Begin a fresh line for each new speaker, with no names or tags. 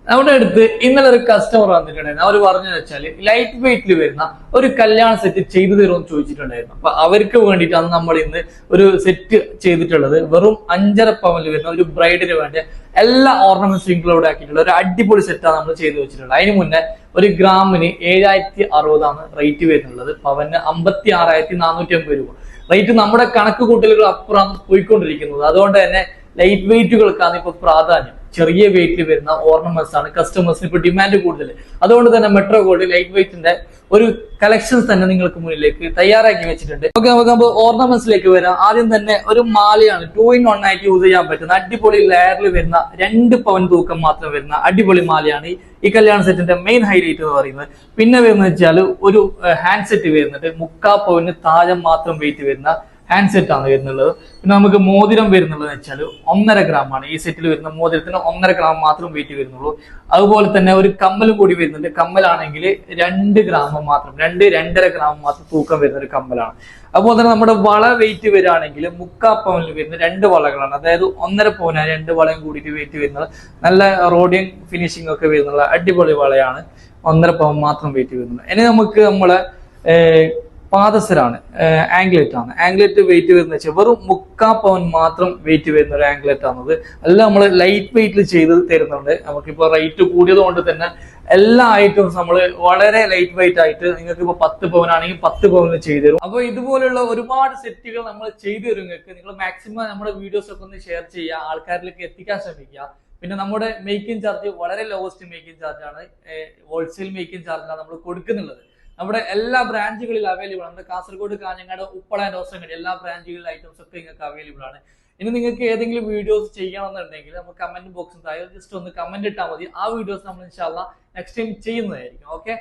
നമ്മുടെ അടുത്ത് ഇന്നലെ ഒരു കസ്റ്റമർ വന്നിട്ടുണ്ടായിരുന്നു. അവർ പറഞ്ഞതെന്ന് വെച്ചാൽ ലൈറ്റ് വെയിറ്റിൽ വരുന്ന ഒരു കല്യാണ സെറ്റ് ചെയ്തു തരുമെന്ന് ചോദിച്ചിട്ടുണ്ടായിരുന്നു. അപ്പൊ അവർക്ക് വേണ്ടിയിട്ടാണ് നമ്മൾ ഇന്ന് ഒരു സെറ്റ് ചെയ്തിട്ടുള്ളത്. വെറും 5.5 പവനിൽ വരുന്ന ഒരു ബ്രൈഡിന് വേണ്ട എല്ലാ ഓർണമെന്റ്സ് ഇൻക്ലൂഡ് ആക്കിയിട്ടുള്ള ഒരു അടിപൊളി സെറ്റാണ് നമ്മൾ ചെയ്തു വെച്ചിട്ടുള്ളത്. അതിന് മുന്നേ ഒരു ഗ്രാമിന് 760 ആണ് റേറ്റ് വരുന്നുള്ളത്. പവന് 56,450 രൂപ. റേറ്റ് നമ്മുടെ കണക്ക് കൂട്ടലുകൾ അപ്പുറമാണ് പോയിക്കൊണ്ടിരിക്കുന്നത്. അതുകൊണ്ട് തന്നെ ലൈറ്റ് വെയിറ്റുകൾക്കാണ് ഇപ്പൊ പ്രാധാന്യം. ചെറിയ വെയിറ്റിൽ വരുന്ന ഓർണമെന്റ്സ് ആണ് കസ്റ്റമേഴ്സിന് ഇപ്പൊ ഡിമാൻഡ് കൂടുതൽ. അതുകൊണ്ട് തന്നെ മെട്രോ ഗോൾഡ് ലൈറ്റ് വെയിറ്റിന്റെ ഒരു കളക്ഷൻസ് തന്നെ നിങ്ങൾക്ക് മുന്നിലേക്ക് തയ്യാറാക്കി വെച്ചിട്ടുണ്ട്. നമുക്ക് ഓർണമെന്റ്സിലേക്ക് വരാം. ആദ്യം തന്നെ ഒരു മാലയാണ് 2-in-1 ആയിട്ട് യൂസ് ചെയ്യാൻ പറ്റുന്ന അടിപൊളി ലെയറിൽ വരുന്ന 2 പവൻ തൂക്കം മാത്രം വരുന്ന അടിപൊളി മാലയാണ് ഈ കല്യാണ സെറ്റിന്റെ മെയിൻ ഹൈലൈറ്റ് എന്ന് പറയുന്നത്. പിന്നെ വരുന്നത് വെച്ചാൽ ഒരു ഹാൻഡ് സെറ്റ് വരുന്നുണ്ട്. 3/4 പവന് താഴെ മാത്രം വെയിറ്റ് വരുന്ന ഹാൻഡ് സെറ്റ് ആണ് വരുന്നുള്ളത്. പിന്നെ നമുക്ക് മോതിരം വരുന്നുള്ളത് വെച്ചാൽ 1.5 ഗ്രാമാണ്. ഈ സെറ്റിൽ വരുന്ന മോതിരത്തിന് 1.5 ഗ്രാം മാത്രം വെയിറ്റ് വരുന്നുള്ളൂ. അതുപോലെ തന്നെ ഒരു കമ്മലും കൂടി വരുന്നുണ്ട്. കമ്മലാണെങ്കിൽ 2 ഗ്രാം മാത്രം, 2-2.5 ഗ്രാം മാത്രം തൂക്കം വരുന്ന ഒരു കമ്മലാണ്. അതുപോലെ തന്നെ നമ്മുടെ വള വെയിറ്റ് വരികയാണെങ്കിൽ 3/4 പവനിൽ വരുന്ന 2 വളകളാണ്. അതായത് 1.5 പവനാണ് 2 വളയും കൂടിയിട്ട് വെയിറ്റ് വരുന്നത്. നല്ല റോഡിയൻ ഫിനിഷിംഗ് ഒക്കെ വരുന്നുള്ള അടിപൊളി വളയാണ്. 1.5 പവൻ മാത്രം വെയിറ്റ് വരുന്നത്. ഇനി നമുക്ക് നമ്മളെ പാദസരാണ്, ആംഗ്ലെറ്റ് ആണ്. ആംഗ്ലെറ്റ് വെയിറ്റ് വരുന്ന വെച്ചാൽ വെറും 3/4 പവൻ മാത്രം വെയിറ്റ് വരുന്ന ഒരു ആംഗ്ലെറ്റ് ആണത്. എല്ലാം നമ്മൾ ലൈറ്റ് വെയിറ്റിൽ ചെയ്ത് തരുന്നുണ്ട്. നമുക്കിപ്പോ റേറ്റ് കൂടിയത് കൊണ്ട് തന്നെ എല്ലാ ഐറ്റംസ് നമ്മൾ വളരെ ലൈറ്റ് വെയിറ്റ് ആയിട്ട് നിങ്ങൾക്ക് ഇപ്പൊ 10 പവനാണെങ്കിൽ 10 പവന് ചെയ്തു തരും. അപ്പൊ ഇതുപോലുള്ള ഒരുപാട് സെറ്റുകൾ നമ്മൾ ചെയ്തു തരും നിങ്ങൾക്ക്. നിങ്ങൾ മാക്സിമം നമ്മുടെ വീഡിയോസ് ഒക്കെ ഒന്ന് ഷെയർ ചെയ്യുക, ആൾക്കാരിലേക്ക് എത്തിക്കാൻ ശ്രമിക്കുക. പിന്നെ നമ്മുടെ മേക്കിംഗ് ചാർജ് വളരെ ലോവസ്റ്റ് മേക്കിംഗ് ചാർജ് ആണ്. ഹോൾസെയിൽ മേക്കിംഗ് ചാർജിലാണ് നമ്മൾ കൊടുക്കുന്നുള്ളത്. നമ്മുടെ എല്ലാ ബ്രാഞ്ചുകളിൽ അവൈലബിൾ ആണ്. നമ്മുടെ കാസർഗോഡ്, കാഞ്ഞങ്ങാട്, ഉപ്പള, റോസങ്ങാട് എല്ലാ ബ്രാഞ്ചുകളിലെ ഐറ്റംസ് ഒക്കെ നിങ്ങൾക്ക് അവൈലബിൾ ആണ്. ഇനി നിങ്ങൾക്ക് ഏതെങ്കിലും വീഡിയോസ് ചെയ്യണമെന്നുണ്ടെങ്കിൽ നമുക്ക് കമന്റ് ബോക്സിൽ താഴെ ജസ്റ്റ് ഒന്ന് കമന്റ് ഇട്ടാൽ മതി. ആ വീഡിയോസ് നമ്മൾ ഇൻഷാല്ലാ നെക്സ്റ്റ് ടൈം ചെയ്യുന്നതായിരിക്കും. ഓക്കെ.